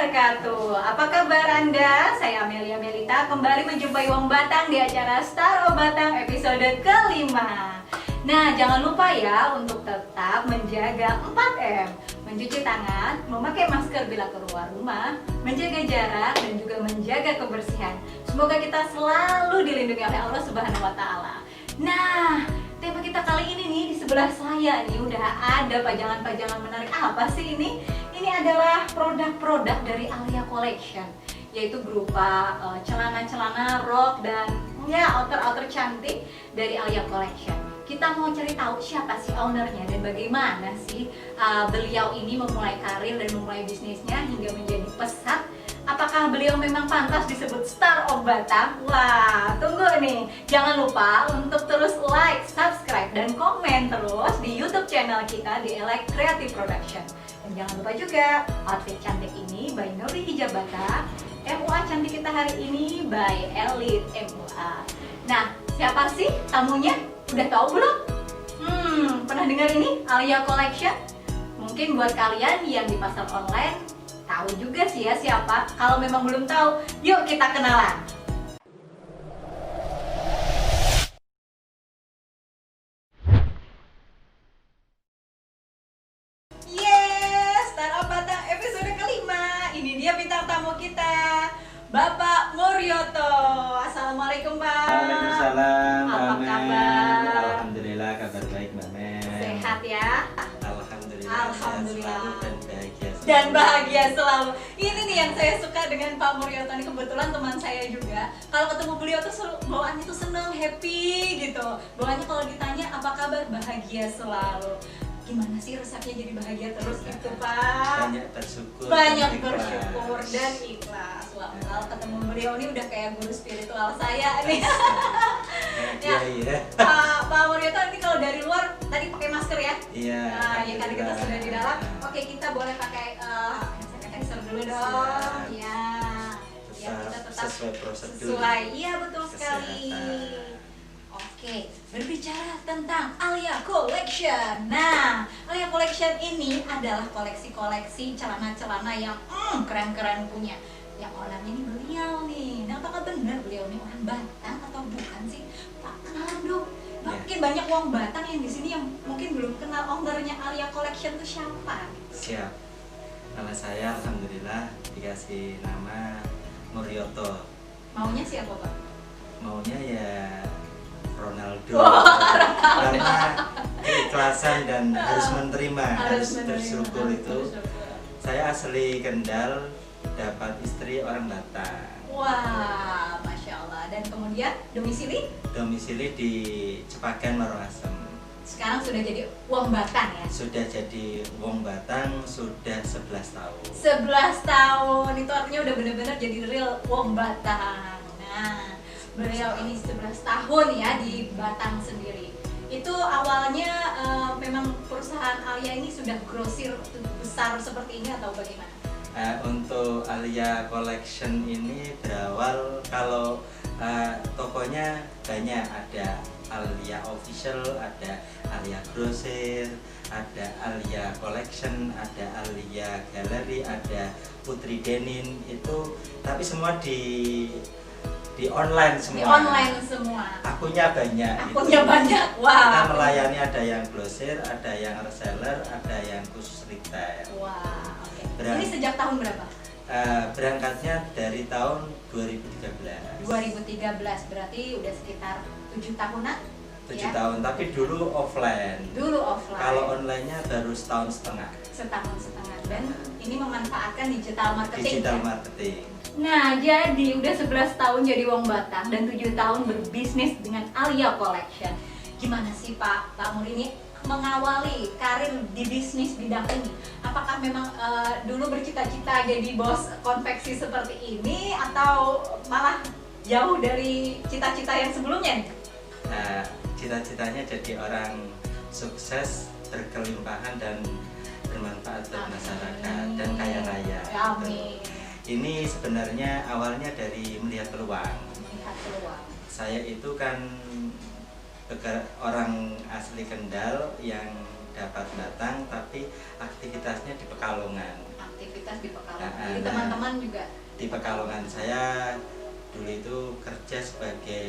wabarakatuh. Apa kabar Anda? Saya Amelia Melita kembali menjumpai Wong Batang di acara Star of Batang episode kelima. Nah, jangan lupa ya untuk tetap menjaga 4M. Mencuci tangan, memakai masker bila keluar rumah, menjaga jarak, dan juga menjaga kebersihan. Semoga kita selalu dilindungi oleh Allah Subhanahu wa Ta'ala. Nah, tema kita kali ini nih di sebelah saya nih udah ada pajangan-pajangan menarik. Apa sih ini? Ini adalah produk-produk dari Alia Collection, yaitu berupa celana-celana, rok, dan ya outer-outer cantik dari Alia Collection. Kita mau cari tahu siapa sih ownernya dan bagaimana sih beliau ini memulai karir dan memulai bisnisnya hingga menjadi pesat. Apakah beliau memang pantas disebut Star of Batang? Wah, tunggu nih. Jangan lupa untuk terus like, subscribe, dan komen terus di YouTube channel kita di Elite Creative Production. Dan jangan lupa juga outfit cantik ini by Nuri Hijab Batang. MUA cantik kita hari ini by Elite MUA. Nah, siapa sih tamunya? Udah tahu belum? Pernah dengar ini Alia Collection? Mungkin buat kalian yang di pasar online tahu juga sih ya siapa. Kalau memang belum tahu, yuk kita kenalan. Yes, Startup Batang episode kelima. Ini dia bintang tamu kita, Bapak Muryoto. Assalamualaikum Pak. Waalaikumsalam. Apa Mbak kabar? Men. Alhamdulillah kabar baik Mbak Men. Sehat ya? Alhamdulillah. Alhamdulillah. Sehat selalu dan bahagia selalu. Dan bahagia selalu. Ini nih yang saya suka dengan Pak Muryoto ini, kebetulan teman saya juga. Kalau ketemu beliau tuh bawaannya tuh seneng, happy gitu. Bawaannya kalau ditanya apa kabar, bahagia selalu. Gimana sih resepnya jadi bahagia terus itu Pak? Banyak bersyukur. Banyak dan ikhlas. bersyukur dan ikhlas. Wah, kalau ketemu beliau ini udah kayak guru spiritual saya nih. Iya iya. Pak Muryoto ini kalau dari luar tadi pakai masker ya? Iya. Nah, ya kan kita sudah di dalam. Oke, kita boleh pakai hand sanitizer dulu dong. Siap. Ya. Ya, kita tetap sesuai prosedur. sesuai. Iya, betul sekali. Kesehatan. Oke, berbicara tentang Alia Collection. Nah, Alia Collection ini adalah koleksi-koleksi celana-celana yang keren-keren punya. Yang orangnya ini beliau nih. Nah, apakah benar beliau ini orang Batang atau bukan sih? Pak, kenalan dong. Mungkin banyak orang Batang yang di sini yang mungkin belum kenal ownernya Alia Collection itu siapa. Siap. Nama saya alhamdulillah dikasih nama Muryoto. Maunya siapa Pak? Maunya ya Ronaldo. Karena keikhlasan dan harus menerima, harus bersyukur itu. Saya asli Kendal, dapat istri orang Batak. Wah, Masya Allah. Dan kemudian domisili? Domisili di Cepagan Maroasem. Sekarang sudah jadi Wong Batang ya? Sudah jadi Wong Batang sudah 11 tahun. 11 tahun, itu artinya udah bener-bener jadi real Wong Batang. Nah, beliau ini 11 tahun ya di Batang sendiri. Itu awalnya memang perusahaan Alia ini sudah grosir besar seperti ini atau bagaimana? Untuk Alia Collection ini berawal kalau tokonya banyak, ada Alia Official, ada Alia Grosir, ada Alia Collection, ada Alia Gallery, ada Putri Denim itu, tapi semua di online semua. Di online semua. Akunnya banyak. Akunnya gitu. banyak. Wah. Kita melayani ada yang grosir, ada yang reseller, ada yang khusus retail. Wah, oke. Berang- Ini sejak tahun berapa? Berangkatnya dari tahun 2013. 2013, berarti udah sekitar 7 tahunan? 7 ya? tahun, tapi dulu offline. Dulu offline. Kalau online-nya baru setahun setengah. Setahun setengah. Dan ini memanfaatkan digital marketing. Digital ya? marketing. Nah, jadi udah 11 tahun jadi Wong Batang dan 7 tahun berbisnis dengan Alia Collection. Gimana sih Pak Mur ini mengawali karir di bisnis bidang ini? Apakah memang dulu bercita-cita jadi bos konveksi seperti ini atau malah jauh dari cita-cita yang sebelumnya nih? Nah, cita-citanya jadi orang sukses, berkelimpahan dan bermanfaat buat masyarakat dan kaya raya. Amin. Ini sebenarnya awalnya dari melihat peluang. Melihat peluang. Saya itu kan orang asli Kendal yang dapat Batang tapi aktivitasnya di Pekalongan. Aktivitas di Pekalongan. Jadi teman-teman juga di Pekalongan saya dulu itu kerja sebagai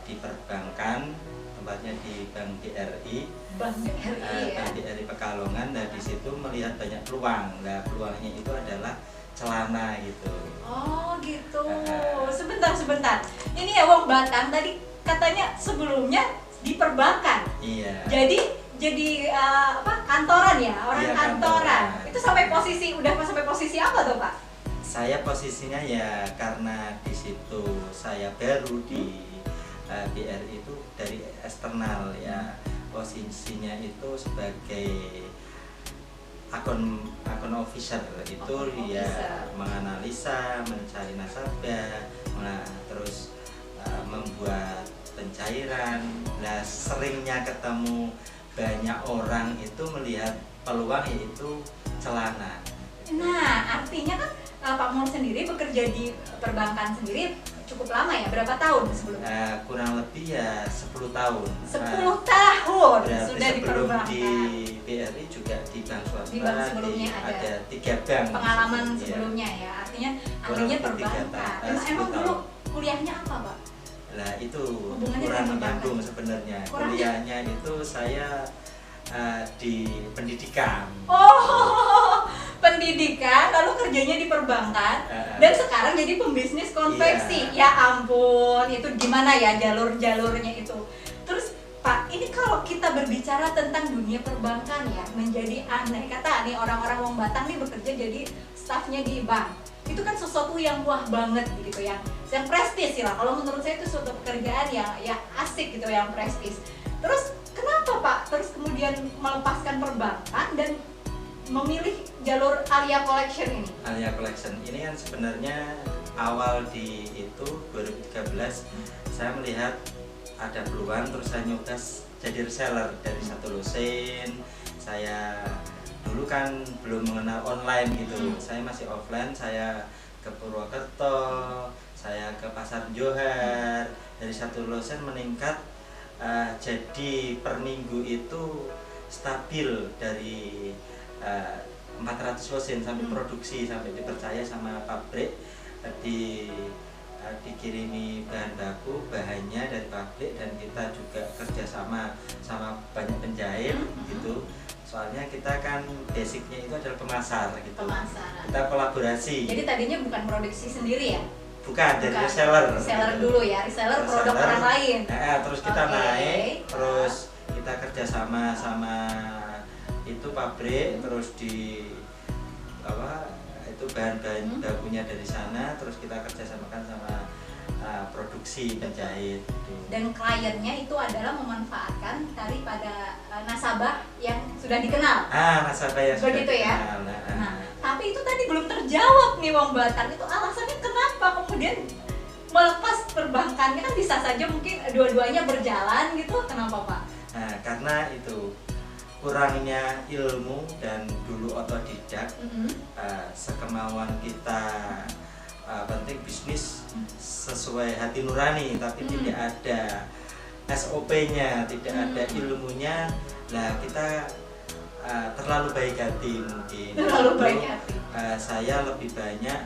di perbankan, tempatnya di Bank BRI. Bank BRI ya. Bank BRI Pekalongan. Nah di situ melihat banyak peluang. Nah peluangnya itu adalah celana gitu. Oh gitu. Sebentar. Ini ya Wong Batang tadi katanya sebelumnya di perbankan. Iya. Jadi kantoran ya, orang Iya, kantoran. kantoran. Itu sampai posisi apa tuh Pak? Saya posisinya ya karena di situ saya baru di BRI itu dari eksternal ya, posisinya itu sebagai akun officer itu ya menganalisa, mencari nasabah, terus membuat pencairan. Nah seringnya ketemu banyak orang itu melihat peluang yaitu celana. Nah artinya kan Pak Mul sendiri bekerja di perbankan sendiri cukup lama ya, berapa tahun sebelumnya? Kurang lebih ya 10 tahun. 10 tahun Berarti sudah di sebelum perbankan. di BRI juga di bank swasta. Di bank sebelumnya ada 3 bank. Pengalaman Iya. sebelumnya ya, artinya Kurang ahlinya lebih 3 perbankan. tahun, Emang 10 dulu tahun. kuliahnya apa Pak? Lah itu Hubungannya kurang dengan menyambung perbankan? sebenarnya. Kurang- Kuliahnya itu saya di pendidikan. Oh, pendidikan lalu kerjanya di perbankan dan sekarang jadi pembisnis konveksi. Iya. Ya ampun, itu gimana ya jalur-jalurnya itu. Terus Pak, ini kalau kita berbicara tentang dunia perbankan ya, menjadi aneh kata nih orang-orang Wong Batang nih bekerja jadi stafnya di bank. Itu kan sesuatu yang wah banget gitu yang prestis lah. Kalau menurut saya itu suatu pekerjaan yang asik gitu, yang prestis. Terus kenapa Pak terus kemudian melepaskan perbankan dan memilih jalur Alia Collection ini? Alia Collection ini kan sebenarnya awal di itu 2013 saya melihat ada peluang, terus saya nyoba jadi reseller dari satu lusin. Saya dulu kan belum mengenal online gitu, saya masih offline. Saya ke Purwokerto, saya ke Pasar Johar, dari satu lusin meningkat jadi per minggu itu stabil dari 400 lusin sampai produksi, sampai dipercaya sama pabrik, dikirimi bahan baku, bahannya dari pabrik, dan kita juga kerjasama sama banyak penjahit gitu. Soalnya kita kan basicnya itu adalah pemasar gitu. Pemasaran. Kita kolaborasi. Jadi tadinya bukan produksi sendiri ya? Bukan, dari reseller. Reseller dulu ya, reseller produk orang lain. Nah, terus kita Oke. naik, terus kita kerjasama sama itu pabrik, terus di itu bahan-bahan bakunya dari sana, terus kita kerjasamakan sama produksi penjahit gitu. Dan kliennya itu adalah memanfaatkan daripada nasabah yang sudah dikenal. Nasabah yang sudah Begitu ya? dikenal. Nah, tapi itu tadi belum terjawab nih Wong Batang. Itu alasannya kenapa kemudian melepas perbankannya? Kan bisa saja mungkin dua-duanya berjalan gitu. Kenapa Pak? Nah, karena itu kurangnya ilmu dan dulu otodidak, sekemauan kita penting bisnis sesuai hati nurani, tapi tidak ada SOP-nya, tidak ada ilmunya. Lah kita terlalu baik hati mungkin. Terlalu baik hati. Saya lebih banyak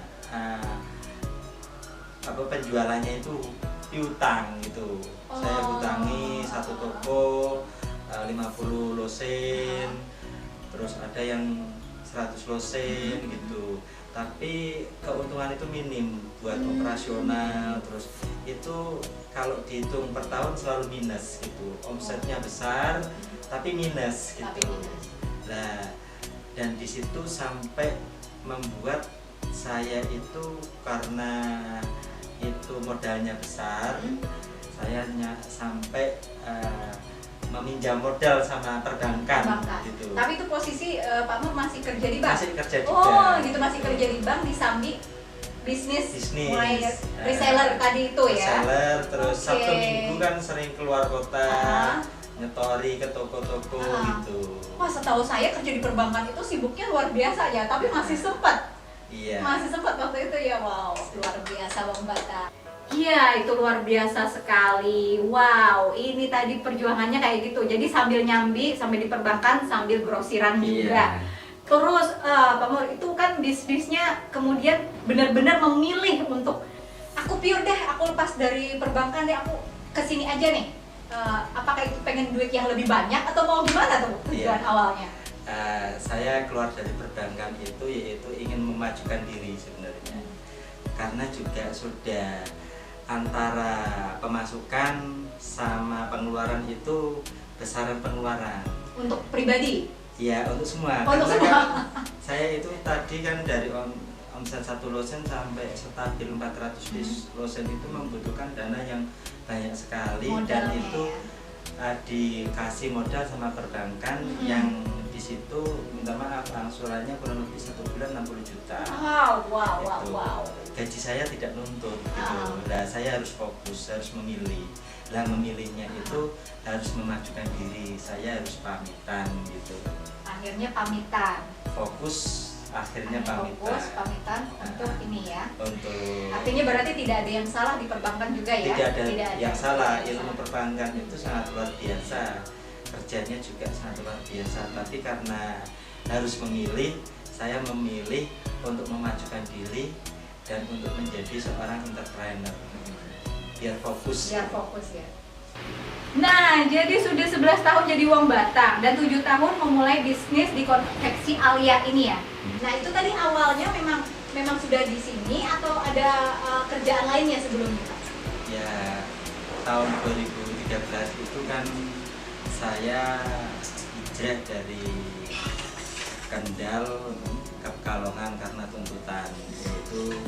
penjualannya itu piutang gitu. Saya utangi satu toko 50 lusin, terus ada yang 100 lusin gitu. Tapi keuntungan itu minim buat operasional, terus itu kalau dihitung per tahun selalu minus gitu. Omsetnya besar tapi minus gitu. Nah, dan di situ sampai membuat saya itu, karena itu modalnya besar, saya sampai meminjam modal sama perbankan gitu. Tapi itu posisi Pak Mur masih kerja di bank? Masih kerja juga. Oh gitu, masih kerja di bank disambi bisnis. Mulai reseller tadi itu ya? Reseller, terus Sabtu Minggu kan sering keluar kota, nyetori ke toko-toko gitu. Wah, setahu saya kerja di perbankan itu sibuknya luar biasa ya, tapi masih sempat. Iya. Masih sempat waktu itu ya, wow, luar biasa Wong Batang. Iya, itu luar biasa sekali. Wow, ini tadi perjuangannya kayak gitu. Jadi sambil nyambi, sambil di perbankan, sambil grosiran juga. Terus Pak Mur, itu kan bisnisnya kemudian benar-benar memilih untuk aku pure deh, aku lepas dari perbankan deh, aku kesini aja nih. Apakah itu pengen duit yang lebih banyak atau mau gimana tuh tujuan awalnya? Saya keluar dari perbankan itu yaitu ingin memajukan diri sebenarnya, karena juga sudah antara pemasukan sama pengeluaran itu besaran pengeluaran. Untuk pribadi? Ya, untuk semua. Untuk Karena semua. kan saya itu tadi kan dari omset 1 losen sampai stabil 400 losen itu membutuhkan dana yang banyak sekali. Modalnya, dan itu dikasih modal sama perbankan yang di situ minta maaf angsurannya kurang lebih 1 bulan 60 juta. Wow. Gaji saya tidak nuntut gitu. Nah, saya harus fokus, harus memilih. Nah, memilihnya itu harus memajukan diri, saya harus pamitan gitu. Akhirnya pamitan. Akhirnya pamitan untuk ini ya. Untuk Artinya berarti tidak ada yang salah di perbankan juga ya? Tidak ada yang salah. Ilmu perbankan itu sangat luar biasa, kerjanya juga sangat luar biasa. Tapi karena harus memilih, saya memilih untuk memajukan diri dan untuk menjadi seorang entrepreneur. Biar fokus ya. Nah, jadi sudah 11 tahun jadi Wong Batang dan 7 tahun memulai bisnis di konveksi Alia ini ya. Nah, itu tadi awalnya memang sudah di sini atau ada kerjaan lainnya sebelumnya, Pak? Ya, tahun 2013 itu kan saya hijrah dari Kendal ke Pekalongan karena tuntutan, yaitu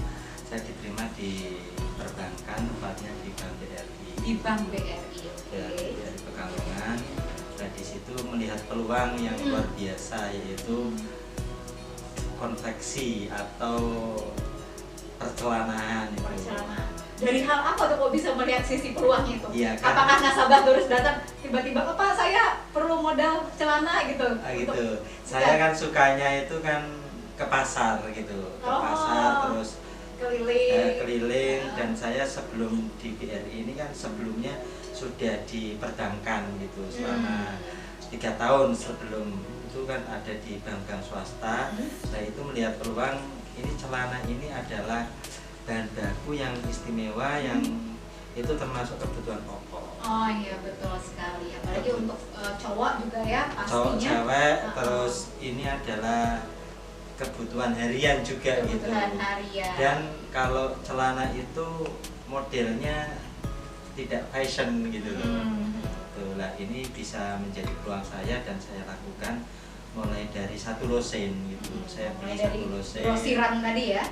saya diterima di perbankan, tepatnya di Bank BRI. Di Bank BRI, Ya, dari Pekalongan. Nah, di situ melihat peluang yang luar biasa, yaitu konveksi atau percelanaan itu. Dari hal apa tuh kok bisa melihat sisi peluangnya itu? Ya, kan? Apakah nasabah terus datang tiba-tiba, Pak saya perlu modal celana gitu? Gitu. Saya kan sukanya itu kan ke pasar gitu, ke pasar terus keliling. Dan saya sebelum di BRI ini kan sebelumnya sudah di perbankan gitu selama 3 tahun sebelum itu kan ada di bank swasta. Saya itu melihat peluang ini celana ini adalah bahan baku yang istimewa yang itu termasuk kebutuhan pokok. Oh iya, betul sekali. Apalagi untuk cowok juga ya pastinya. Cowok, cewek, terus ini adalah kebutuhan harian juga kebutuhan gitu. harian. Dan kalau celana itu modelnya tidak fashion gitu loh. Nah, ini bisa menjadi peluang saya dan saya lakukan mulai dari 1 losen gitu. Saya beli 1 losen. Grosiran tadi ya.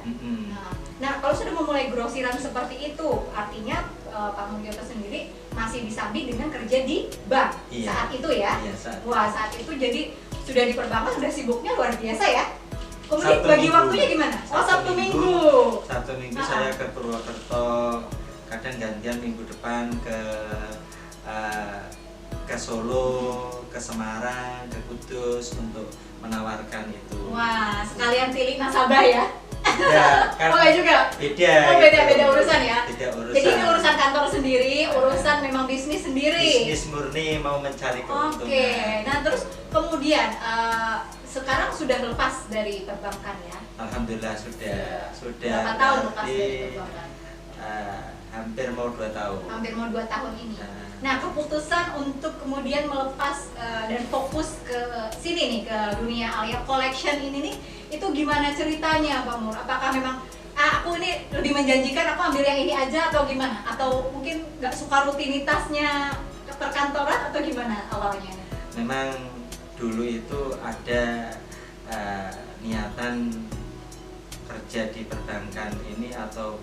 Nah, kalau sudah memulai grosiran seperti itu, artinya Pak Mugioto sendiri masih disambi dengan kerja di bank saat itu ya. Iya, saat itu jadi sudah di perbankan sudah sibuknya luar biasa ya. Kemudian bagi waktunya gimana? Sabtu Minggu saya ke Purwokerto, kadang gantian minggu depan ke Solo, ke Semarang, ke Kudus untuk menawarkan itu. Wah, sekalian pilih nasabah ya? Ya, kan juga? Beda. Beda urusan ya? Beda urusan. Jadi ini urusan kantor sendiri, urusan memang bisnis sendiri. Bisnis murni mau mencari keuntungan. Nah terus kemudian sekarang sudah lepas dari perbankan ya? Alhamdulillah sudah. Berapa tahun lepas dari perbankan? Hampir mau 2 tahun. Hampir mau 2 tahun ini. Nah, keputusan untuk kemudian melepas dan fokus ke sini nih, ke dunia Alia Collection ini nih, itu gimana ceritanya Pak Mur? Apakah memang aku ini lebih menjanjikan, aku ambil yang ini aja atau gimana? Atau mungkin nggak suka rutinitasnya ke perkantoran atau gimana awalnya? Memang dulu itu ada niatan kerja di perbankan ini atau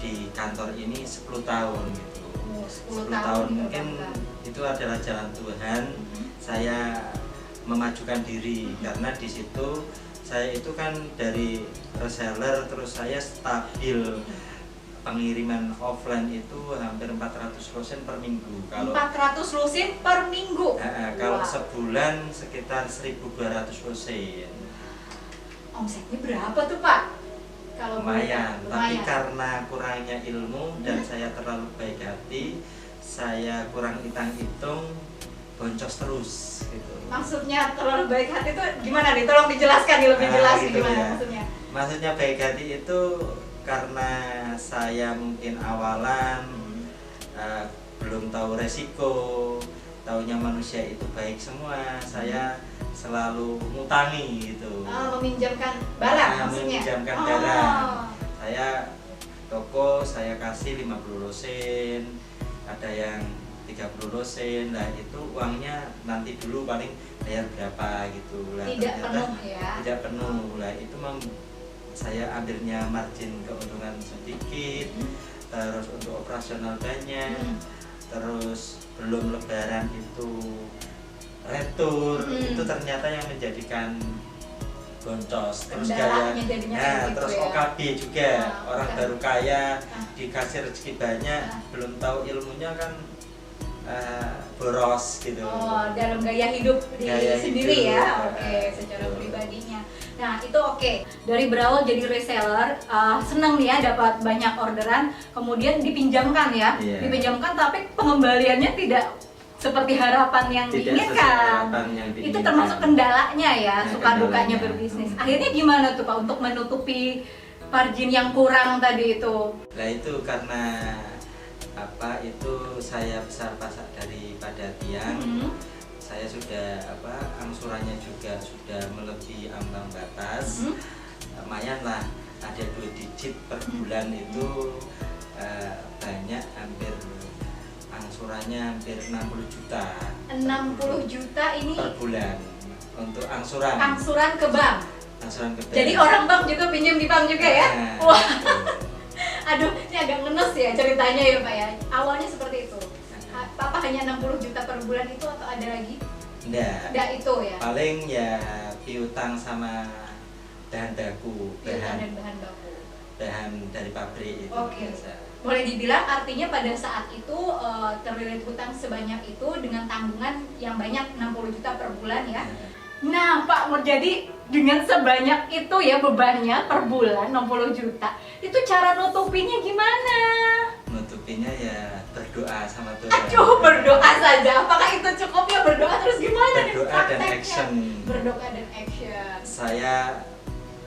di kantor ini 10 tahun gitu. 10 tahun mungkin itu adalah jalan Tuhan. Saya memajukan diri karena di situ saya itu kan dari reseller, terus saya stabil pengiriman offline itu hampir 400 losen per minggu. Kalau 400 losen per minggu. Kalau sebulan sekitar 1.200 losen. Omsetnya berapa tuh Pak? Lumayan, tapi karena kurangnya ilmu dan saya terlalu baik hati, saya kurang hitung-hitung, boncos terus gitu. Maksudnya terlalu baik hati itu gimana nih? Tolong dijelaskan nih lebih jelas Gitu gimana ya. maksudnya. Maksudnya baik hati itu karena saya mungkin awalan belum tahu resiko, taunya manusia itu baik semua, saya selalu ngutangi gitu. Meminjamkan barang maksudnya. Meminjamkan barang. Saya toko saya kasih 50 losen, ada yang 30 losen. Nah, itu uangnya nanti dulu paling bayar berapa gitu. Lah, Tidak ternyata penuh ya. Tidak penuh. Lah, itu saya ambilnya margin keuntungan sedikit. Terus untuk operasional banyak. Terus belum lebaran itu retur, itu ternyata yang menjadikan boncos. Terus Kendalanya jadinya kayak gitu terus ya. OKB juga, orang OKB. baru kaya dikasih rezeki banyak, belum tahu ilmunya kan boros gitu. Dalam gaya hidup Gaya sendiri hidup, ya. Oke, secara pribadinya. Nah, itu oke. Dari berawal jadi reseller, senang nih ya dapat banyak orderan, kemudian dipinjamkan ya. Iya. Dipinjamkan tapi pengembaliannya tidak seperti harapan yang Tidak diinginkan. sesuai harapan yang Itu diinginkan. termasuk kendalanya ya, Nah, suka dukanya kendalanya. berbisnis. Akhirnya gimana tuh Pak untuk menutupi margin yang kurang tadi itu? Nah, itu karena itu saya besar pasak daripada tiang. Saya sudah angsurannya juga sudah melebihi ambang batas. Lumayan lah, ada 2 digit per bulan itu banyak, hampir angsurannya hampir 60 juta. 60 juta ini per bulan untuk angsuran. angsuran ke bank. Angsuran ke bank. Jadi orang bank juga pinjam di bank juga ya? Nah, Wah, gitu. aduh, ini agak ngenes ya ceritanya ya Pak ya. Awalnya seperti itu. Papa hanya 60 juta per bulan itu atau ada lagi? Nggak. Itu ya. Paling ya piutang sama bahan baku, Piutang dan bahan baku. bahan dari pabrik itu Oke. biasa. Boleh dibilang artinya pada saat itu terlilit hutang sebanyak itu dengan tanggungan yang banyak 60 juta per bulan ya. Nah Pak Nur, jadi dengan sebanyak itu ya bebannya per bulan 60 juta, itu cara nutupinya gimana? Nutupinya ya berdoa sama Tuhan. Aduh, berdoa saja. Apakah itu cukup ya berdoa terus gimana nih Berdoa dan prakteknya? action. Berdoa dan action. Saya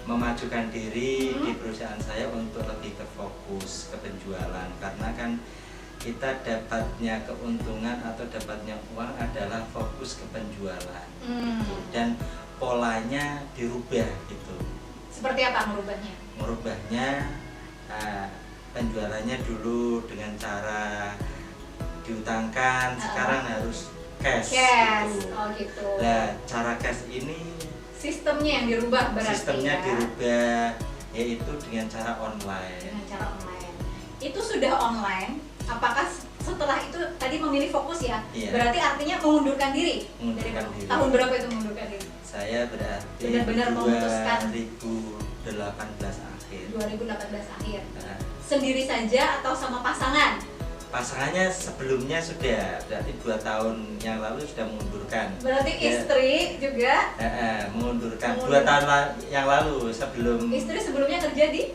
memajukan diri di perusahaan saya untuk lebih ke fokus ke penjualan, karena kan kita dapatnya keuntungan atau dapatnya uang adalah fokus ke penjualan. Dan polanya dirubah gitu. Seperti apa merubahnya? Merubahnya penjualannya dulu dengan cara diutangkan, sekarang harus cash gitu. Oh gitu. Nah, cara cash ini Sistemnya yang dirubah berarti sistemnya ya? dirubah, yaitu dengan cara online. Dengan cara online. Itu sudah online. Apakah setelah itu tadi memilih fokus ya? Iya. Berarti artinya mengundurkan diri. Mengundurkan diri. Tahun berapa itu mengundurkan diri? Saya berarti Benar-benar memutuskan. 2018 akhir. 2018 akhir. Nah, Sendiri saja atau sama pasangan? pasangannya sebelumnya sudah, berarti 2 tahun yang lalu sudah mengundurkan. Berarti Ya. istri juga? Mengundurkan 2 tahun yang lalu sebelum Istri sebelumnya kerja di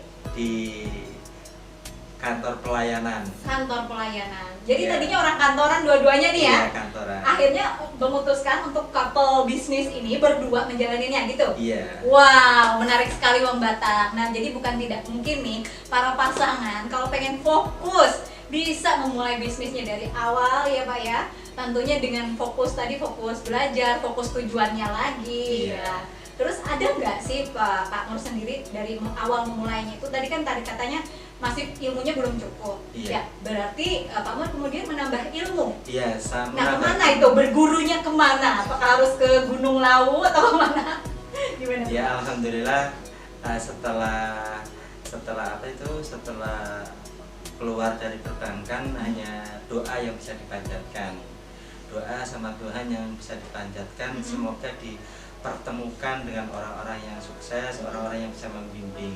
kantor pelayanan. kantor pelayanan. Jadi Iya. tadinya orang kantoran dua-duanya nih ya? Iya, kantoran. Akhirnya memutuskan untuk couple bisnis ini berdua menjalaninya gitu? Iya. Wow, menarik sekali Wong Batak. Nah, jadi bukan tidak mungkin nih para pasangan kalau pengen fokus bisa memulai bisnisnya dari awal ya Pak ya. Tentunya dengan fokus tadi, fokus belajar, fokus tujuannya lagi. Iya. Ya. Terus ada nggak sih Pak Nur sendiri dari awal memulainya itu tadi kan katanya masih ilmunya belum cukup. Iya. Ya, berarti Pak Nur kemudian menambah ilmu. Iya, sama. Nah, kemana itu? Bergurunya kemana? Apakah harus ke Gunung Lawu atau kemana? Gimana? Ya, alhamdulillah setelah keluar dari perbankan hanya doa yang bisa dipanjatkan. Doa sama Tuhan yang bisa dipanjatkan, semoga dipertemukan dengan orang-orang yang sukses, orang-orang yang bisa membimbing.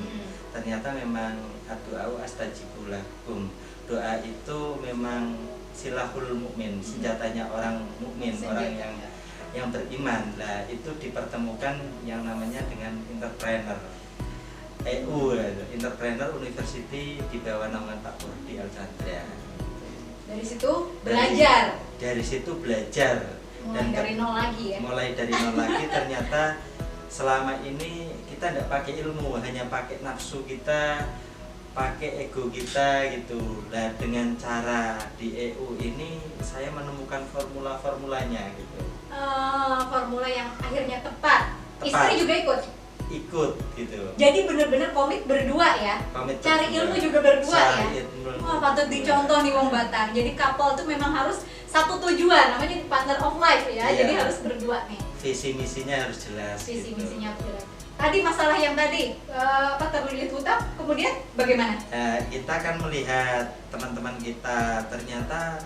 Ternyata memang doa astajibul lakum. Doa itu memang silahul mukmin, senjatanya orang mukmin, orang yang beriman. Lah itu dipertemukan yang namanya dengan entrepreneur. Entrepreneur University di bawah naungan Pak Kurdi Al Chandra. Dari situ belajar. Dari situ belajar Mulai dari nol lagi ya. Mulai dari nol lagi ternyata selama ini kita tidak pakai ilmu, hanya pakai nafsu kita, pakai ego kita gitu. Nah dengan cara di EU ini saya menemukan formulanya gitu. Formula yang akhirnya tepat. Tepat. Istri juga ikut gitu. Jadi benar-benar komit berdua ya. Cari ilmu juga berdua ya. Wah patut dicontoh nih wong Batang. Jadi couple tuh memang harus satu tujuan, namanya partner of life ya. Iya. Jadi harus berdua nih. Visi misinya harus jelas. Visi gitu. misinya harus jelas. Tadi masalah yang tadi terlilit hutang, kemudian bagaimana? Kita akan melihat teman-teman kita ternyata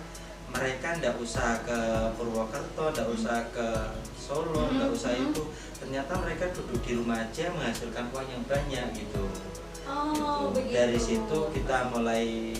mereka ndak usah ke Purwokerto, ndak usah ke Solo, ndak usah itu. Ternyata mereka duduk di rumah aja menghasilkan uang yang banyak gitu. Oh, begitu. Dari situ kita mulai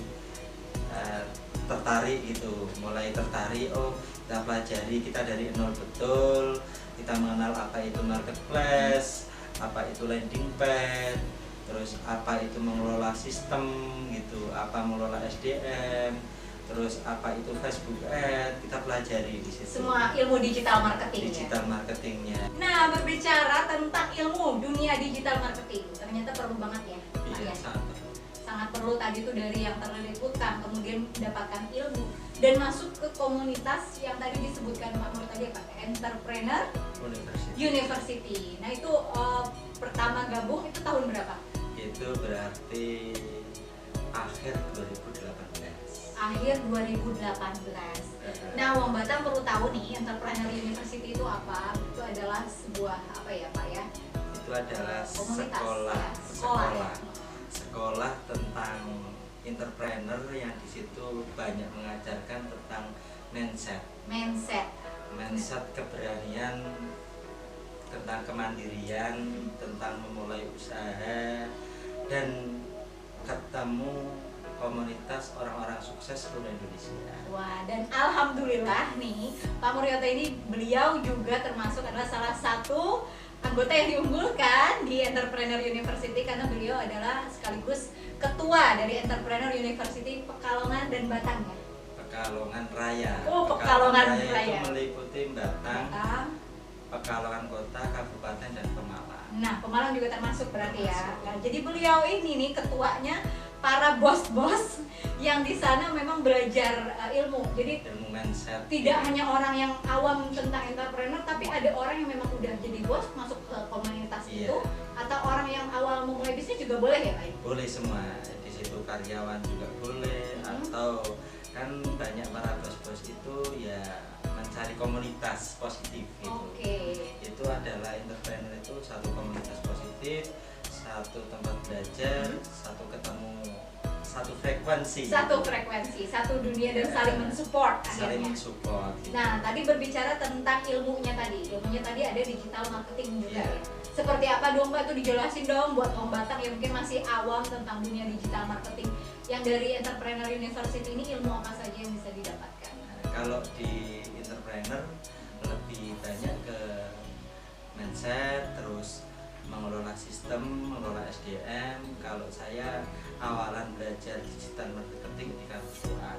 tertarik gitu, oh kita pelajari, kita dari nol betul, kita mengenal apa itu marketplace, apa itu landing page, terus apa itu mengelola sistem gitu, apa mengelola SDM, terus apa itu Facebook Ad, kita pelajari di situ. Semua ilmu digital marketing. Digital marketingnya. Nah, berbicara tentang ilmu dunia digital marketing, ternyata perlu banget ya. Iya, sangat perlu tadi tuh dari yang terlilit hutang, kemudian mendapatkan ilmu dan masuk ke komunitas yang tadi disebutkan Pak Nur tadi apa? Entrepreneur University. Nah itu pertama gabung itu tahun berapa? Itu berarti akhir 2018. Akhir 2018. Nah, Wong Batang perlu tahu nih, Entrepreneur University itu apa? Itu adalah sebuah apa ya, Pak ya? Itu adalah komunitas, sekolah tentang entrepreneur yang di situ banyak mengajarkan tentang mindset keberanian, tentang kemandirian, tentang memulai usaha, dan ketemu komunitas orang-orang sukses seluruh Indonesia. Wah, dan alhamdulillah nih Pak Muryoto ini beliau juga termasuk adalah salah satu anggota yang diunggulkan di Entrepreneur University karena beliau adalah sekaligus ketua dari Entrepreneur University Pekalongan dan Batang ya. Pekalongan Raya. Oh, Pekalongan Raya. Itu meliputi Batang, Pekalongan Kota, Kabupaten, dan Pemalang. Nah, Pemalang juga termasuk berarti ya. Nah, jadi beliau ini nih ketuanya para bos-bos yang di sana memang belajar ilmu. Jadi ilmu mindset. Tidak hanya orang yang awam tentang entrepreneur, tapi ada orang yang memang udah jadi bos masuk ke komunitas itu, atau orang yang awal memulai bisnis juga boleh ya, Pak? Boleh semua. Di situ karyawan juga boleh, atau kan banyak para bos-bos itu ya mencari komunitas positif gitu. Itu adalah entrepreneur itu satu komunitas positif, satu tempat belajar, satu ketemu, satu frekuensi, satu dunia dan saling mensupport akhirnya. Gitu. Nah, tadi berbicara tentang ilmunya tadi ada digital marketing juga ya. Seperti apa dong Mbak, itu dijelasin dong buat Om Batang yang mungkin masih awam tentang dunia digital marketing. Yang dari Entrepreneur University ini ilmu apa saja yang bisa didapatkan? Kalau di entrepreneur lebih banyak ke mindset, terus mengelola sistem, mengelola SDM. Kalau saya awalan belajar digital marketing di kampus doa.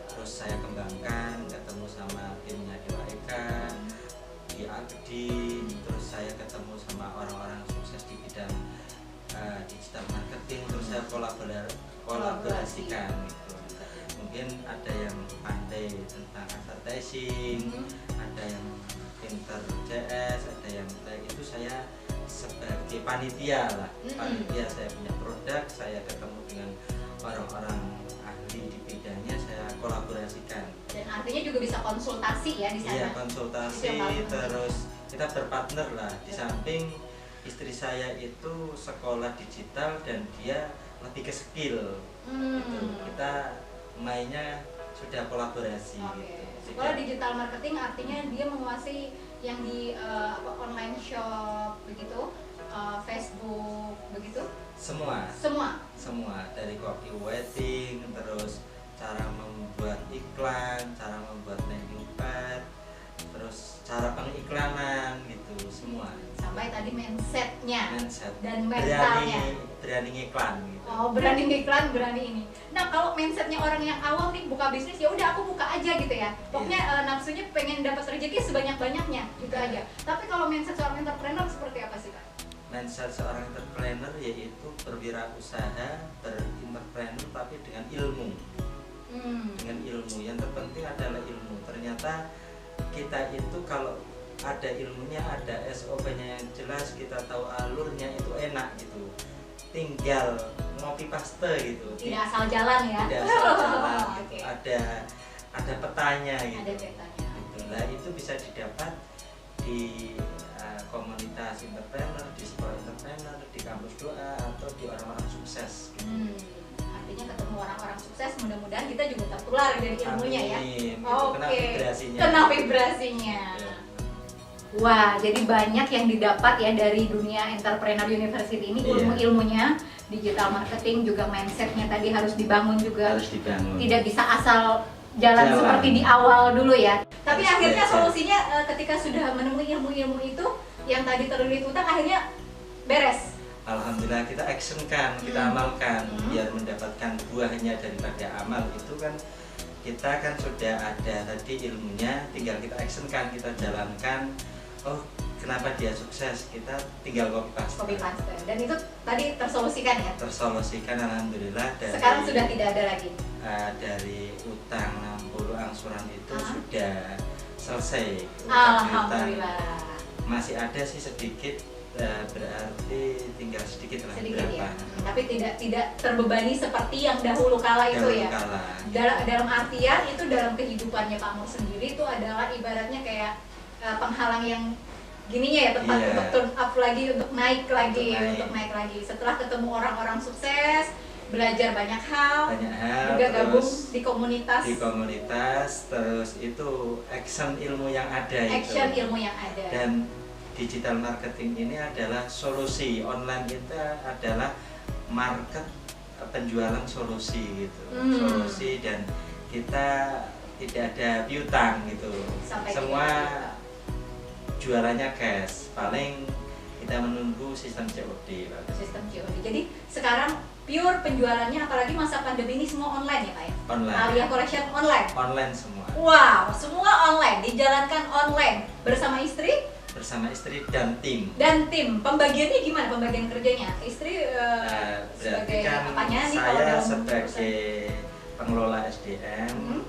Terus saya kembangkan, ketemu sama timnya Dewa Eka, di Agdi, terus saya ketemu sama orang-orang sukses di bidang digital marketing, terus saya kolaborasikan gitu. Mungkin ada yang pandai tentang advertising, ada yang pinter CS, ada yang itu saya sebagai panitia lah, panitia saya punya produk, saya ketemu dengan orang-orang ahli di bidangnya, saya kolaborasikan. Dan artinya juga bisa konsultasi ya di sana. Iya, konsultasi, terus kita berpartner lah. Di samping istri saya itu sekolah digital dan dia lebih ke skill, gitu. Kita mainnya sudah kolaborasi. Gitu. Sekolah digital marketing artinya dia menguasai yang di online shop begitu, Facebook begitu. Semua dari copywriting, terus cara membuat iklan, cara membuat landing page, terus cara pengiklanan gitu, semua. Sampai tadi mindset dan mentalnya. berani ngiklan gitu. Oh, berani iklan, berani ini. Nah, kalau mindsetnya orang yang awam nih buka bisnis, ya udah aku buka aja gitu ya. Pokoknya nafsunya pengen dapat rezeki sebanyak-banyaknya gitu aja. Tapi kalau mindset seorang entrepreneur seperti apa sih, Kak? Mindset seorang entrepreneur yaitu berwirausaha, berentrepreneur tapi dengan ilmu. Dengan ilmu, yang terpenting adalah ilmu. Ternyata kita itu kalau ada ilmunya, ada SOP-nya yang jelas, kita tahu alurnya, itu enak gitu. Tinggal ngopi paste gitu. Tidak asal jalan ya. Tidak asal jalan. Oke. Ada petanya gitu. Ada petanya. Gitu. Nah, itu bisa didapat di komunitas entrepreneur, di sekolah entrepreneur, di kampus doa, atau di orang-orang sukses gitu. Artinya ketemu orang-orang sukses, mudah-mudahan kita juga tertular dari ilmunya ya. Amin. Gitu. Oke. Kena vibrasinya. Kena vibrasinya. Ya. Wah, jadi banyak yang didapat ya dari dunia Entrepreneur University ini, Iya. ilmu-ilmunya, digital marketing juga mindsetnya tadi harus dibangun juga. Harus dibangun. Tidak bisa asal jalan seperti di awal dulu ya. Tapi Harus akhirnya belajar. solusinya ketika sudah menemui ilmu-ilmu itu yang tadi terlilit utang akhirnya beres. Alhamdulillah kita actionkan, kita amalkan biar mendapatkan buahnya daripada amal itu kan. Kita kan sudah ada tadi ilmunya, tinggal kita actionkan, kita jalankan. Oh, kenapa dia sukses? Kita tinggal Copy paste. Dan itu tadi tersolusikan ya. tersolusikan alhamdulillah. Dari Sekarang sudah tidak ada lagi. Dari utang 60 angsuran itu sudah selesai. Alhamdulillah. Masih ada sih sedikit, berarti tinggal sedikit lah. Sedikit berapa. ya. Tapi tidak terbebani seperti yang dahulu kala itu Dahulu ya. kala. Dalam artian itu dalam kehidupannya Pak Mur sendiri itu adalah ibaratnya kayak penghalang yang gininya ya, tempat Iya. untuk turn up lagi, untuk naik lagi, Untuk naik. Setelah ketemu orang-orang sukses, belajar banyak hal, juga terus gabung di komunitas. di komunitas, terus itu action ilmu yang ada Action itu. ilmu yang ada. Dan digital marketing ini adalah solusi. Online kita adalah market penjualan solusi gitu. Solusi, dan kita tidak ada piutang gitu. Sampai Semua tidak jualannya cash. Paling kita menunggu sistem COD, Pak. sistem COD. Jadi sekarang pure penjualannya, apalagi masa pandemi ini, semua online ya Pak ya? Online. Alia Collection online. Online semua. Wow, semua online, dijalankan online bersama istri Bersama istri dan tim. dan tim. Pembagiannya gimana? Pembagian kerjanya? Istri Berarti sebagai kan apanya nih kalau saya dalam sebagai pengelola SDM, Hmm.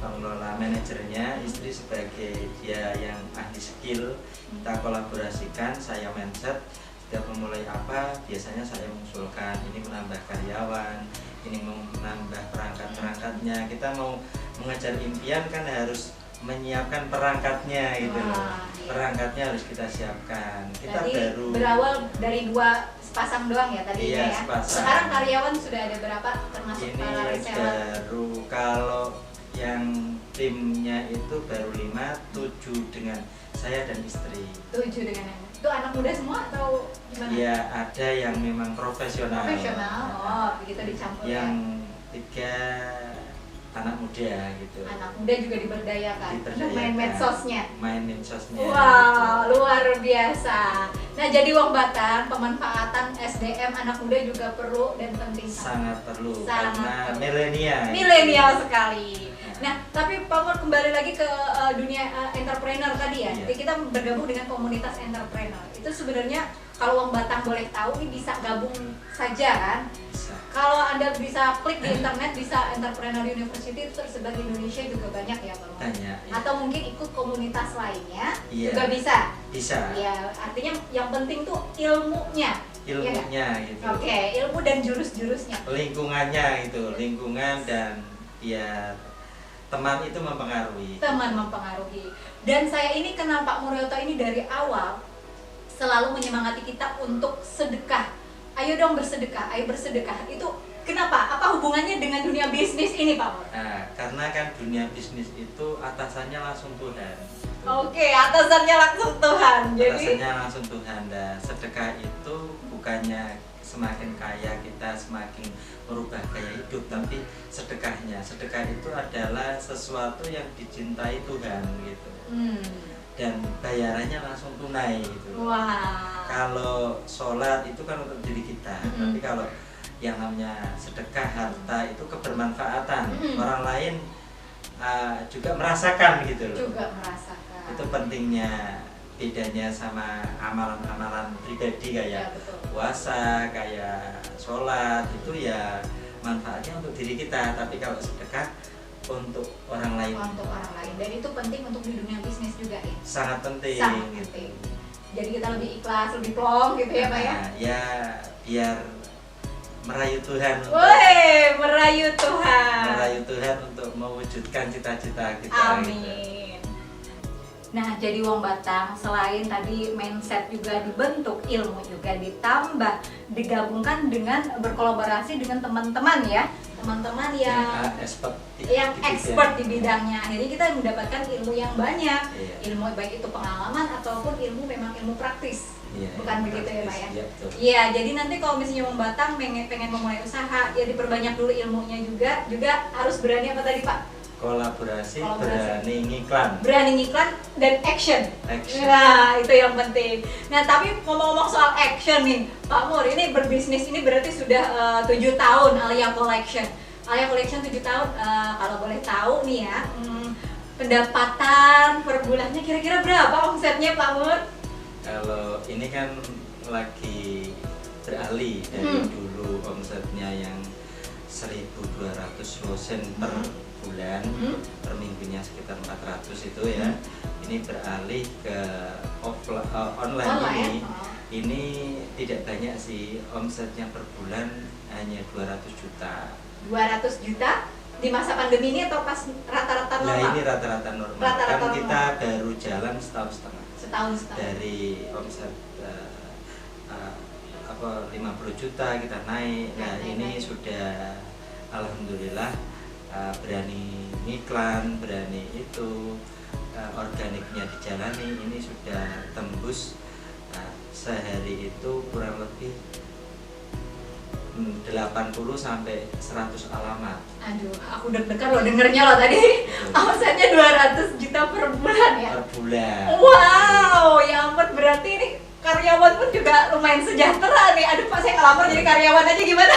pengelola manajernya, istri sebagai dia yang ahli skill. Kita kolaborasikan, saya mindset. Setiap memulai apa, biasanya saya mengusulkan ini menambah karyawan, ini menambah perangkat-perangkatnya. Kita mau mengejar impian kan harus menyiapkan perangkatnya gitu loh. Wah, iya. Perangkatnya harus kita siapkan. Kita Jadi baru berawal dari 2 sepasang doang ya tadinya Iya, ya. sepasang. Sekarang karyawan sudah ada berapa termasuk ini para reseller? baru, kalau yang timnya itu baru 5, 7 dengan saya dan istri. 7 dengan anak. Itu anak muda semua atau gimana? Ya ada yang memang profesional. Profesional. Oh, begitu dicampur Yang ya. 3 anak muda gitu. Anak muda juga diberdayakan. Diberdayakan. Main medsosnya. Main medsosnya. Wow, luar biasa. Nah, jadi Wong Batang, pemanfaatan SDM anak muda juga perlu dan penting Sangat perlu Sangat karena perlu. milenial. milenial sekali. Nah, tapi Pak Mur kembali lagi ke dunia entrepreneur tadi ya. Iya. Jadi kita bergabung dengan komunitas entrepreneur. Itu sebenarnya kalau Wong Batang boleh tahu ini bisa gabung saja kan? Bisa. Kalau Anda bisa klik di internet, bisa Entrepreneur University itu tersebar di Indonesia juga banyak ya Pak Mur. Banyak. Ya. Atau mungkin ikut komunitas lainnya Iya. juga bisa. Bisa. Ya, artinya yang penting tuh ilmunya. Ilmunya gitu. Oke, ilmu dan jurus-jurusnya. Lingkungannya itu, lingkungan dan ya teman itu mempengaruhi. Teman mempengaruhi. Dan saya ini kenal Pak Muryoto ini dari awal selalu menyemangati kita untuk sedekah. Ayo dong bersedekah, ayo bersedekah. Itu kenapa? Apa hubungannya dengan dunia bisnis ini Pak Mur? Nah, karena kan dunia bisnis itu atasannya langsung Tuhan. Oke, atasannya langsung Tuhan. Jadi Atasannya langsung Tuhan. Dan sedekah itu bukannya semakin kaya kita semakin merubah gaya hidup, tapi sedekahnya. Sedekah itu adalah sesuatu yang dicintai Tuhan gitu. dan bayarannya langsung tunai gitu. Wah. Kalau sholat itu kan untuk diri kita, Mm-mm. tapi kalau yang namanya sedekah harta itu kebermanfaatan, orang lain juga merasakan gitu loh. Juga merasakan. Itu pentingnya, bedanya sama amalan-amalan pribadi Ya, kayak betul. puasa, kayak sholat, itu ya manfaatnya untuk diri kita, tapi kalau sedekah untuk orang lain Untuk orang lain, dan itu penting untuk di dunia bisnis juga ya. sangat penting. Sangat gitu. penting. Jadi kita lebih ikhlas, lebih plong gitu ya Pak ya. Nah, ya biar merayu Tuhan untuk Woi, merayu Tuhan. merayu Tuhan untuk mewujudkan cita-cita kita. Gitu. Amin. Nah, jadi Wong Batang selain tadi mindset juga dibentuk, ilmu juga ditambah, digabungkan dengan berkolaborasi dengan teman-teman ya, teman-teman yang expert di bidangnya. Jadi kita mendapatkan ilmu yang banyak, Iya. ilmu baik itu pengalaman ataupun ilmu memang ilmu praktis. Iya, Bukan begitu ya Pak ya? Iya, betul. Iya, jadi nanti kalau misalnya Wong Batang pengen memulai usaha, ya diperbanyak dulu ilmunya juga harus berani apa tadi Pak? Kolaborasi, Kolaborasi. berani ngiklan. Berani ngiklan dan action. Action. Nah, itu yang penting. Nah, tapi ngomong-ngomong soal action nih, Pak Mur, ini berbisnis ini berarti sudah 7 tahun Alia Collection. Alia Collection 7 tahun, kalau boleh tahu nih ya, pendapatan per bulannya kira-kira berapa omsetnya Pak Mur? Kalau ini kan lagi beralih dari dulu omsetnya yang 1.200 losen per bulan, per minggunya sekitar 400 itu ya. Ini beralih ke online. Ini tidak banyak sih, omsetnya per bulan hanya 200 juta. 200 juta di masa pandemi ini atau pas rata-rata Nah, normal? ini rata-rata normal. Rata-rata Kan kita normal. baru jalan setahun setengah. Setahun. Dari omset 50 juta kita naik. Nah, ini sudah alhamdulillah berani ngiklan, berani itu organiknya dijalani, ini sudah tembus sehari itu kurang lebih 80 sampai 100 alamat. Aduh, aku deg-degan loh dengernya loh tadi. Omsetnya 200 juta per bulan ya. Per bulan. Wow, ya ampun, berarti ini karyawan pun juga lumayan sejahtera nih. Aduh Pak, saya ngelamar jadi karyawan aja gimana?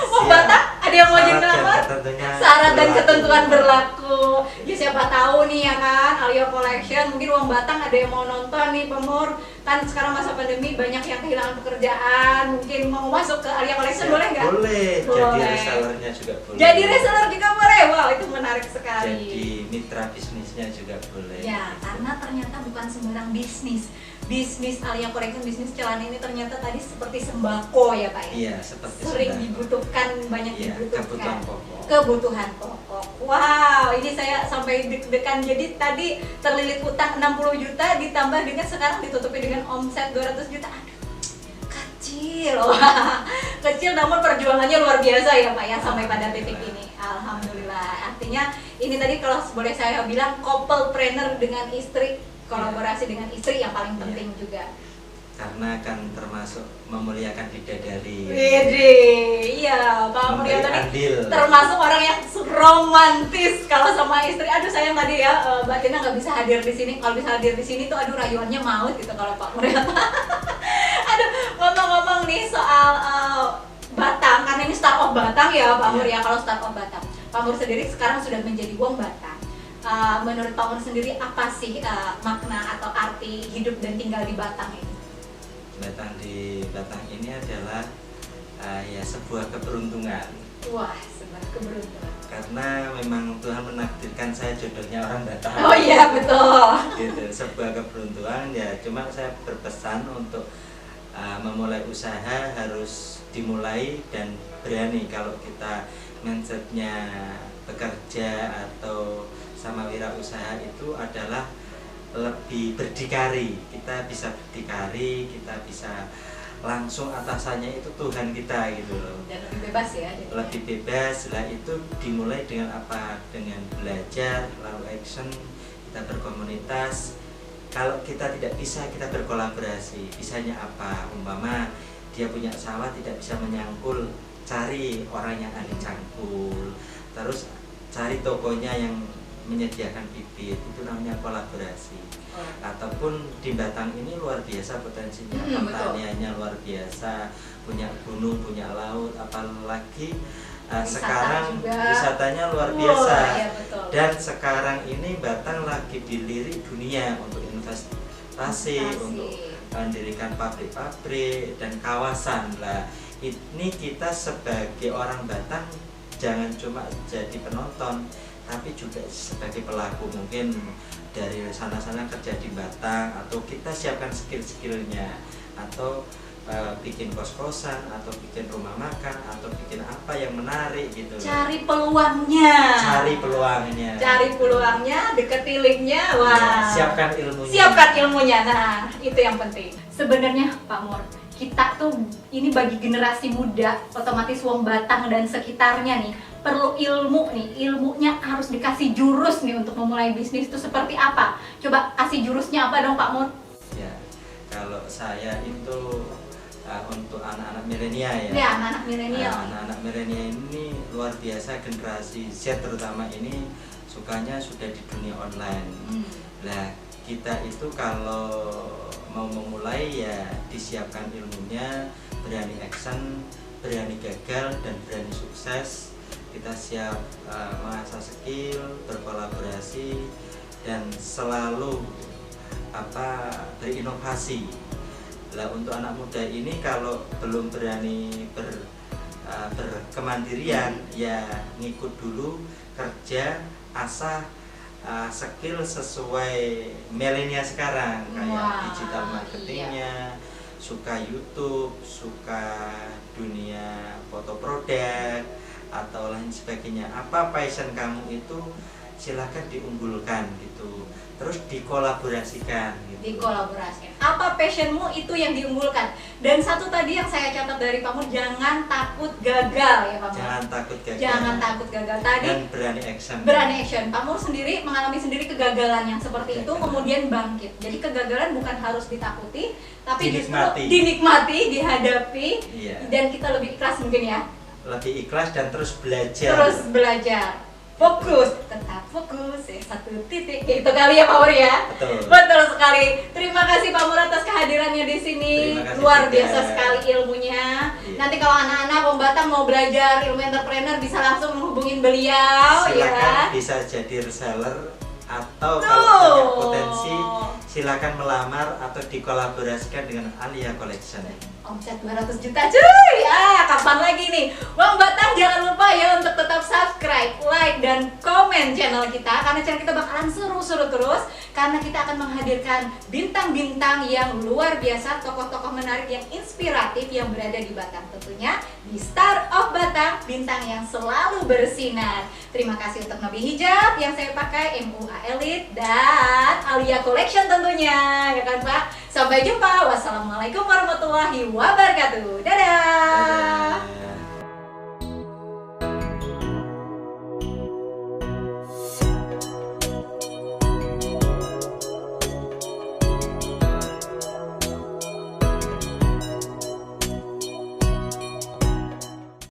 Wah, Siap. Batak, ada yang mau jadi Syarat dan ngelamar? ketentuannya Syarat dan berlaku. ketentuan berlaku. Ya siapa tahu nih ya kan, Alia Collection mungkin Wong Batang ada yang mau nonton nih Pemur. Kan sekarang masa pandemi banyak yang kehilangan pekerjaan, mungkin mau masuk ke Alia Collection Siap, boleh nggak? Boleh. Jadi Boleh. resellernya juga boleh. Jadi reseller juga boleh. Wow, itu menarik sekali. Jadi mitra bisnisnya juga boleh. Ya, karena ternyata bukan sembarang bisnis. Bisnis Alia Collection, bisnis celana ini ternyata tadi seperti sembako ya Pak ya? Iya, seperti Sering sembako. dibutuhkan, banyak Iya, dibutuhkan. kebutuhan pokok. Kebutuhan pokok. Wow, ini saya sampai deg-degan. Jadi tadi terlilit utang 60 juta ditambah dengan sekarang ditutupi dengan omset 200 juta. Aduh, kecil. Wah, kecil namun perjuangannya luar biasa ya Pak ya sampai pada titik ini. Alhamdulillah. Artinya ini tadi kalau boleh saya bilang couple trainer dengan istri, kolaborasi dengan istri yang paling penting juga. Karena kan termasuk memuliakan bidadari. Wede, iya Pak Memberi Mulia tadi andil. termasuk orang yang romantis kalau sama istri. Aduh sayang tadi ya Mbak Tina nggak bisa hadir di sini. Kalau bisa hadir di sini tuh aduh rayuannya maut gitu kalau Pak Mulia. Aduh, ngomong-ngomong nih soal Batang, karena ini Star of Batang ya Pak Mur ya. Kalau Star of Batang, Pak Mur sendiri sekarang sudah menjadi Wong Batang. Menurut Pak Mur sendiri apa sih makna atau arti hidup dan tinggal di Batang ini? Datang di Batang ini adalah ya sebuah keberuntungan. Wah, sebuah keberuntungan. Karena memang Tuhan menakdirkan saya jodohnya orang Batak. Oh iya betul. Gitu, sebuah keberuntungan ya. Cuma saya berpesan untuk memulai usaha harus dimulai dan berani. Kalau kita mindsetnya bekerja atau sama wirausaha itu adalah lebih berdikari. Kita bisa berdikari, kita bisa langsung atasannya itu Tuhan kita gitu loh. Dan lebih bebas ya jadinya. Lebih bebas lah, itu dimulai dengan apa? Dengan belajar, lalu action, kita berkomunitas. Kalau kita tidak bisa, kita berkolaborasi. Bisanya apa? Umpama dia punya sawah tidak bisa menyangkul, cari orang yang ahli cangkul. Terus cari tokonya yang menyediakan bibit, itu namanya kolaborasi. Ataupun di Batang ini luar biasa potensinya, pertaniannya luar biasa, punya gunung, punya laut, apalagi sekarang juga. Wisatanya luar biasa. Iya, betul. Dan sekarang ini Batang lagi dilirik dunia untuk investasi. Untuk mendirikan pabrik-pabrik dan kawasan lah. Ini kita sebagai orang Batang jangan cuma jadi penonton, tapi juga sebagai pelaku. Mungkin dari sana-sana kerja di Batang, atau kita siapkan skill-skillnya, atau bikin kos-kosan, atau bikin rumah makan, atau bikin apa yang menarik gitu. Cari peluangnya. Cari peluangnya, deketi linknya. Wah. Ya, siapkan ilmunya. Nah, itu yang penting. Sebenarnya Pak Mur, kita tuh ini bagi generasi muda, otomatis wong Batang dan sekitarnya nih perlu ilmu nih. Ilmunya harus dikasih jurus nih untuk memulai bisnis itu seperti apa? Coba kasih jurusnya apa dong Pak Mur? Ya, kalau saya itu untuk anak-anak milenial ya. Ya, anak-anak milenial. Anak-anak milenial ini luar biasa, generasi Z terutama ini sukanya sudah di dunia online. Nah, kita itu kalau mau memulai ya disiapkan ilmunya, berani action, berani gagal, dan berani sukses. Kita siap mengasah skill, berkolaborasi, dan selalu berinovasi. Lah, untuk anak muda ini kalau belum berani berkemandirian, ya ngikut dulu, kerja, asah skill sesuai milenial sekarang, kayak digital marketingnya, suka YouTube, suka dunia foto produk atau lain sebagainya. Apa passion kamu itu silakan diunggulkan gitu, terus dikolaborasikan gitu. Apa passionmu itu yang diunggulkan. Dan satu tadi yang saya catat dari Pak Mur, jangan takut gagal ya Pak Mur. Jangan takut gagal. Tadi dan berani action. Pak Mur sendiri mengalami sendiri kegagalan yang seperti itu, kemudian bangkit. Jadi kegagalan bukan harus ditakuti, tapi justru dinikmati, dihadapi, dan kita lebih ikhlas mungkin ya. Lebih ikhlas dan terus belajar. Tetap fokus, satu titik, itu kali ya Pak Mur ya. Betul sekali. Terima kasih Pak Mur atas kehadirannya di sini. Luar biasa sekali ilmunya. Nanti kalau anak-anak Wong Batang mau belajar ilmu entrepreneur bisa langsung menghubungin beliau. Silakan bisa jadi reseller, atau kalau punya potensi silakan melamar atau dikolaborasikan dengan Alia Collection. Omset 200 juta cuy, kapan lagi nih? Wong Batang jangan lupa ya untuk tetap subscribe, like, dan komen channel kita, karena channel kita bakalan seru-seru terus, karena kita akan menghadirkan bintang-bintang yang luar biasa, tokoh-tokoh menarik yang inspiratif yang berada di Batang, tentunya di Star of Batang, bintang yang selalu bersinar. Terima kasih untuk Nabi Hijab yang saya pakai, MUA Elite, dan Alia Collection tentunya, ya kan Pak? Sampai jumpa, wassalamualaikum warahmatullahi wabarakatuh. Dadah.